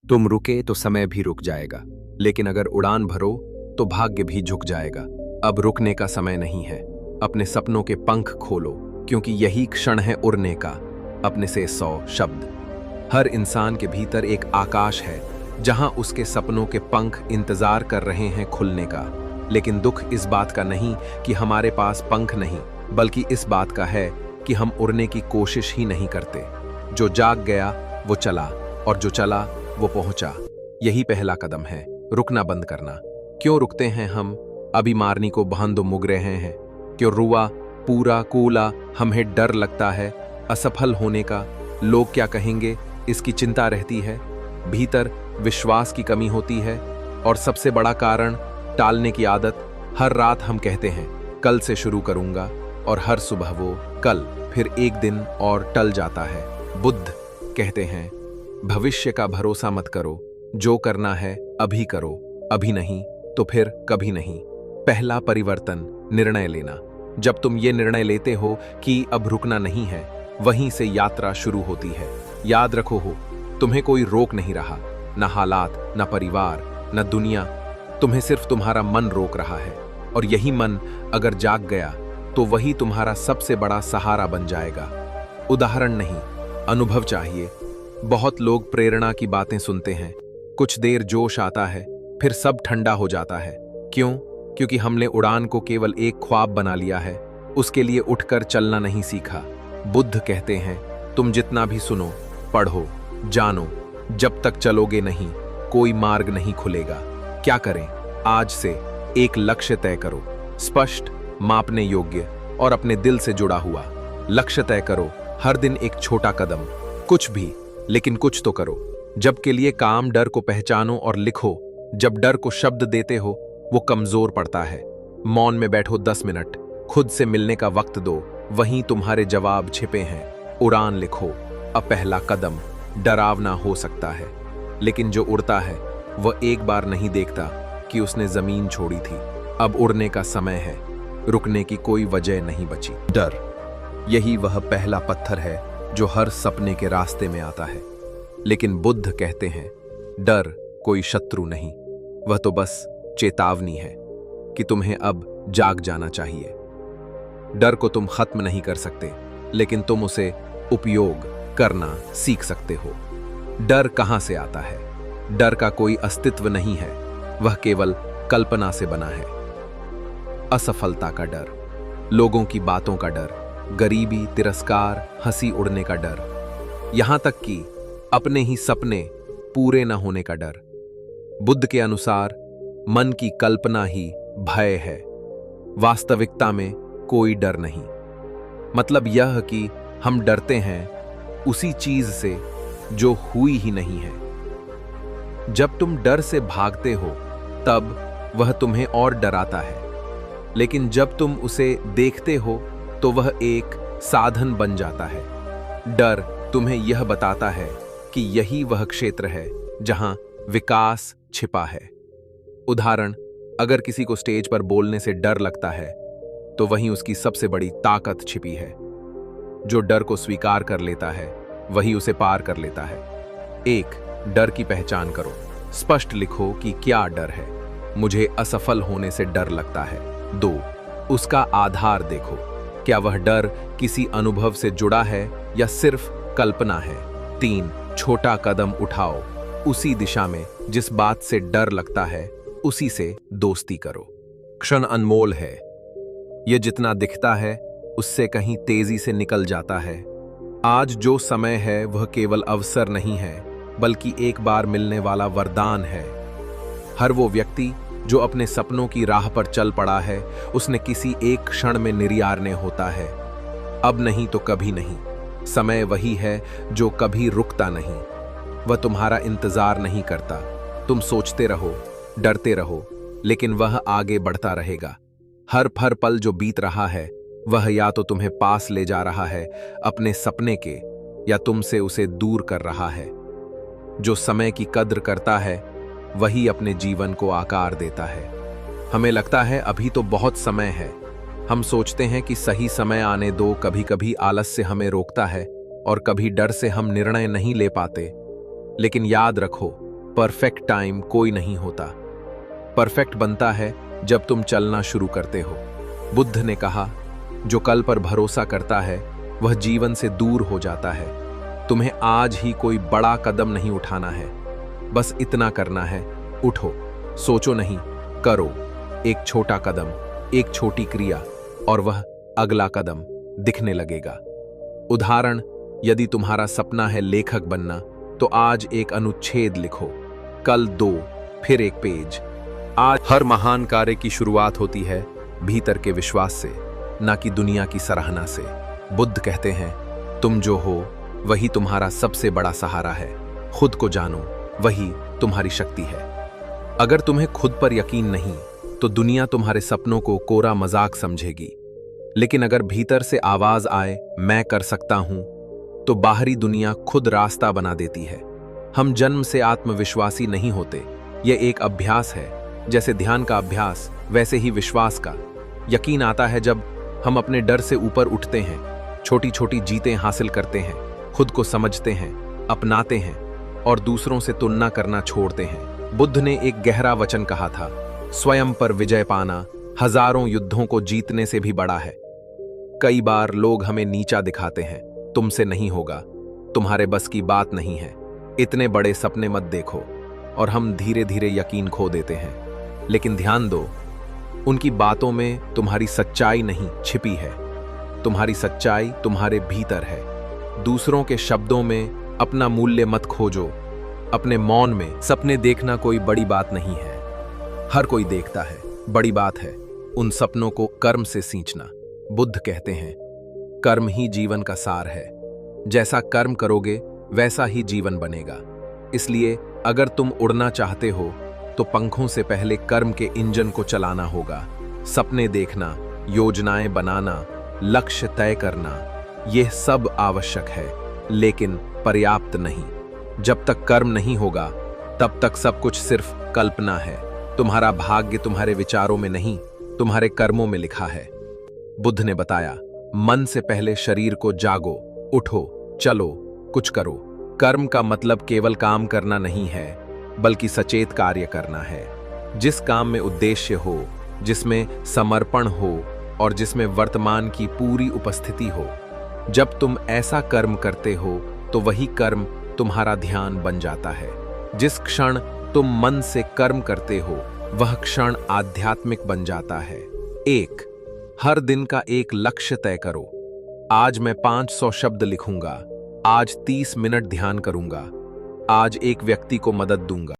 तुम रुके तो समय भी रुक जाएगा, लेकिन अगर उड़ान भरो तो भाग्य भी झुक जाएगा। अब रुकने का समय नहीं है। अपने सपनों के पंख खोलो, क्योंकि यही क्षण है उड़ने का। अपने से 100 शब्द। हर इंसान के भीतर एक आकाश है, जहां उसके सपनों के पंख इंतजार कर रहे हैं खुलने का। लेकिन दुख इस बात का नहीं कि हमारे पास पंख नहीं, बल्कि इस बात का है कि हम उड़ने की कोशिश ही नहीं करते। जो जाग गया वो चला, और जो चला वो पहुंचा। यही पहला कदम है, रुकना बंद करना। क्यों रुकते हैं हम? अभी मारनी को बहंदो मुग रहे हैं। क्यों रुआ पूरा कूला हमें डर लगता है असफल होने का। लोग क्या कहेंगे इसकी चिंता रहती है। भीतर विश्वास की कमी होती है, और सबसे बड़ा कारण टालने की आदत। हर रात हम कहते हैं कल से शुरू करूंगा, और हर सुबह वो कल फिर एक दिन और टल जाता है। बुद्ध कहते हैं भविष्य का भरोसा मत करो, जो करना है अभी करो, अभी नहीं तो फिर कभी नहीं। पहला परिवर्तन, निर्णय लेना। जब तुम ये निर्णय लेते हो कि अब रुकना नहीं है, वहीं से यात्रा शुरू होती है। याद रखो हो, तुम्हें कोई रोक नहीं रहा, न हालात, न परिवार, न दुनिया। तुम्हें सिर्फ तुम्हारा मन रोक रहा है, और यही मन अगर जाग गया तो वही तुम्हारा सबसे बड़ा सहारा बन जाएगा। उदाहरण नहीं, अनुभव चाहिए। बहुत लोग प्रेरणा की बातें सुनते हैं, कुछ देर जोश आता है, फिर सब ठंडा हो जाता है। क्यों? क्योंकि हमने उड़ान को केवल एक ख्वाब बना लिया है, उसके लिए उठकर चलना नहीं सीखा। बुद्ध कहते हैं तुम जितना भी सुनो, पढ़ो, जानो, जब तक चलोगे नहीं, कोई मार्ग नहीं खुलेगा। क्या करें? आज से एक लक्ष्य तय करो, स्पष्ट, मापने योग्य और अपने दिल से जुड़ा हुआ। लक्ष्य तय करो, हर दिन एक छोटा कदम, कुछ भी, लेकिन कुछ तो करो। जब के लिए काम डर को पहचानो और लिखो। जब डर को शब्द देते हो वो कमजोर पड़ता है। मौन में बैठो 10 मिनट, खुद से मिलने का वक्त दो, वहीं तुम्हारे जवाब छिपे हैं। उड़ान लिखो। अब पहला कदम डरावना हो सकता है, लेकिन जो उड़ता है वह एक बार नहीं देखता कि उसने जमीन छोड़ी थी। अब उड़ने का समय है, रुकने की कोई वजह नहीं बची। डर, यही वह पहला पत्थर है जो हर सपने के रास्ते में आता है। लेकिन बुद्ध कहते हैं डर कोई शत्रु नहीं, वह तो बस चेतावनी है कि तुम्हें अब जाग जाना चाहिए। डर को तुम खत्म नहीं कर सकते, लेकिन तुम उसे उपयोग करना सीख सकते हो। डर कहां से आता है? डर का कोई अस्तित्व नहीं है, वह केवल कल्पना से बना है। असफलता का डर, लोगों की बातों का डर, गरीबी, तिरस्कार, हंसी उड़ने का डर, यहां तक कि अपने ही सपने पूरे न होने का डर। बुद्ध के अनुसार मन की कल्पना ही भय है, वास्तविकता में कोई डर नहीं। मतलब यह कि हम डरते हैं उसी चीज से जो हुई ही नहीं है। जब तुम डर से भागते हो तब वह तुम्हें और डराता है, लेकिन जब तुम उसे देखते हो तो वह एक साधन बन जाता है। डर तुम्हें यह बताता है कि यही वह क्षेत्र है जहां विकास छिपा है। उदाहरण, अगर किसी को स्टेज पर बोलने से डर लगता है, तो वहीं उसकी सबसे बड़ी ताकत छिपी है। जो डर को स्वीकार कर लेता है, वही उसे पार कर लेता है। 1. डर की पहचान करो। स्पष्ट लिखो कि क्या डर है। मुझे असफल होने से डर लगता है। 2. उसका आधार देखो। क्या वह डर किसी अनुभव से जुड़ा है या सिर्फ कल्पना है? 3. छोटा कदम उठाओ, उसी दिशा में जिस बात से डर लगता है उसी से दोस्ती करो। क्षण अनमोल है, यह जितना दिखता है उससे कहीं तेजी से निकल जाता है। आज जो समय है वह केवल अवसर नहीं है, बल्कि एक बार मिलने वाला वरदान है। हर वो व्यक्ति जो अपने सपनों की राह पर चल पड़ा है, उसने किसी एक क्षण में निर्यारने होता है। अब नहीं तो कभी नहीं। समय वही है जो कभी रुकता नहीं। वह तुम्हारा इंतजार नहीं करता। तुम सोचते रहो, डरते रहो, लेकिन वह आगे बढ़ता रहेगा। हर पल जो बीत रहा है वह या तो तुम्हें पास ले जा रहा है अपने सपने के, या तुमसे उसे दूर कर रहा है। जो समय की कद्र करता है वही अपने जीवन को आकार देता है। हमें लगता है अभी तो बहुत समय है। हम सोचते हैं कि सही समय आने दो। कभी कभी आलस्य हमें रोकता है, और कभी डर से हम निर्णय नहीं ले पाते। लेकिन याद रखो, परफेक्ट टाइम कोई नहीं होता। परफेक्ट बनता है जब तुम चलना शुरू करते हो। बुद्ध ने कहा, जो कल पर भरोसा करता है वह जीवन से दूर हो जाता है। तुम्हें आज ही कोई बड़ा कदम नहीं उठाना है, बस इतना करना है, उठो, सोचो नहीं, करो। एक छोटा कदम, एक छोटी क्रिया, और वह अगला कदम दिखने लगेगा। उदाहरण, यदि तुम्हारा सपना है लेखक बनना, तो आज एक अनुच्छेद लिखो, कल 2, फिर एक पेज। आज हर महान कार्य की शुरुआत होती है भीतर के विश्वास से, ना कि दुनिया की सराहना से। बुद्ध कहते हैं, तुम जो हो वही तुम्हारा सबसे बड़ा सहारा है। खुद को जानो, वही तुम्हारी शक्ति है। अगर तुम्हें खुद पर यकीन नहीं तो दुनिया तुम्हारे सपनों को कोरा मजाक समझेगी। लेकिन अगर भीतर से आवाज आए, मैं कर सकता हूं, तो बाहरी दुनिया खुद रास्ता बना देती है। हम जन्म से आत्मविश्वासी नहीं होते, यह एक अभ्यास है। जैसे ध्यान का अभ्यास, वैसे ही विश्वास का। यकीन आता है जब हम अपने डर से ऊपर उठते हैं, छोटी छोटी जीतें हासिल करते हैं, खुद को समझते हैं, अपनाते हैं और दूसरों से तुलना करना छोड़ते हैं। बुद्ध ने एक गहरा वचन कहा था, स्वयं पर विजय पाना हजारों युद्धों को जीतने से भी बड़ा है। कई बार लोग हमें नीचा दिखाते हैं, तुमसे नहीं होगा, तुम्हारे बस की बात नहीं है, इतने बड़े सपने मत देखो, और हम धीरे धीरे यकीन खो देते हैं। लेकिन ध्यान दो, उनकी बातों में तुम्हारी सच्चाई नहीं छिपी है। तुम्हारी सच्चाई तुम्हारे भीतर है। दूसरों के शब्दों में अपना मूल्य मत खोजो। अपने मौन में सपने देखना कोई बड़ी बात नहीं है। हर कोई देखता है, बड़ी बात है उन सपनों को कर्म से सींचना। बुद्ध कहते हैं, कर्म ही जीवन का सार है। जैसा कर्म करोगे वैसा ही जीवन बनेगा। इसलिए अगर तुम उड़ना चाहते हो तो पंखों से पहले कर्म के इंजन को चलाना होगा। सपने देखना, योजनाएं बनाना, लक्ष्य तय करना, यह सब आवश्यक है, लेकिन पर्याप्त नहीं। जब तक कर्म नहीं होगा तब तक सब कुछ सिर्फ कल्पना है। तुम्हारा भाग्य तुम्हारे विचारों में नहीं, तुम्हारे कर्मों में लिखा है। बुद्ध ने बताया, मन से पहले शरीर को जागो, उठो, चलो, कुछ करो। कर्म का मतलब केवल काम करना नहीं है, बल्कि सचेत कार्य करना है। जिस काम में उद्देश्य हो, जिसमें समर्पण हो और जिसमें वर्तमान की पूरी उपस्थिति हो। जब तुम ऐसा कर्म करते हो तो वही कर्म तुम्हारा ध्यान बन जाता है। जिस क्षण तुम मन से कर्म करते हो वह क्षण आध्यात्मिक बन जाता है। 1, हर दिन का एक लक्ष्य तय करो। आज मैं 500 शब्द लिखूंगा, आज 30 मिनट ध्यान करूंगा, आज एक व्यक्ति को मदद दूंगा।